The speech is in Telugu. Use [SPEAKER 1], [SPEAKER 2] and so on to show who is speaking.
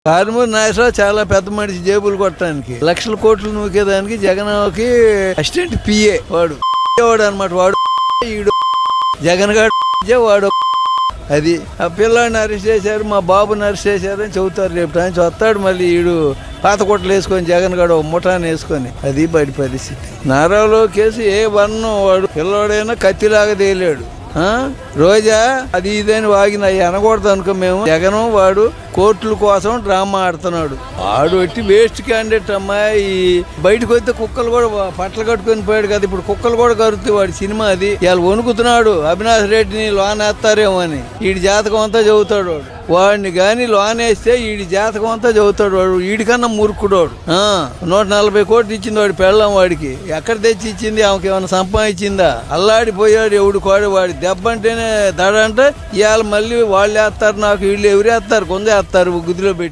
[SPEAKER 1] కారుమూరి నాగేశ్వరరావు చాలా పెద్ద మనిషి, జేబులు కొట్టడానికి లక్షల కోట్లు నూకేదానికి జగన్కి అసిస్టెంట్ పిఏ వాడు అనమాట. వాడు ఈడు జగన్ గారు వాడు. అది ఆ పిల్లాడిని అరెస్ట్ చేశారు, మా బాబుని అరెస్ట్ చేశారు అని చెబుతారు. రేపు టైం వస్తాడు మళ్ళీ ఈడు పాత కొట్టలు వేసుకొని జగన్ గడు ముఠాన్ని వేసుకొని. అది బయట పరిస్థితి. నారాలో కేసు ఏ వర్ణం వాడు పిల్లోడైనా కత్తిలాగా తేలాడు. రోజా అది ఇదని వాగిన అనకూడదు అనుకో. మేము జగన్ వాడు కోర్టుల కోసం డ్రామా ఆడుతున్నాడు. వాడు వచ్చి వేస్ట్ క్యాండిడేట్ అమ్మాయి. బయటకు వస్తే కుక్కలు కూడా పట్టలు కట్టుకొని పోయాడు కదా, ఇప్పుడు కుక్కలు కూడా కరుతాయి. వాడి సినిమా అది. ఇవాళ వణుకుతున్నాడు అవినాష్ రెడ్డిని లోన్ వేస్తారేమో అని. వీడి జాతకం అంతా చదువుతాడు వాడు. వాడిని కానీ లోన్ వేస్తే వీడి జాతకం అంతా చదువుతాడు వాడు. వీడికన్నా మురుకుడోడు. 140 కోట్లు ఇచ్చింది వాడి పెళ్ళం వాడికి. ఎక్కడ తెచ్చి ఇచ్చింది? ఆమెకి ఏమైనా సంపాదించిందా? అల్లాడిపోయాడు ఎవడు కోడి. వాడి దెబ్బ అంటేనే దడ అంటే ఇవాళ మళ్ళీ వాళ్ళు వేస్తారు, నాకు వీళ్ళు ఎవరు వేస్తారు, కొంద వేస్తారు గుదిలో పెట్టి.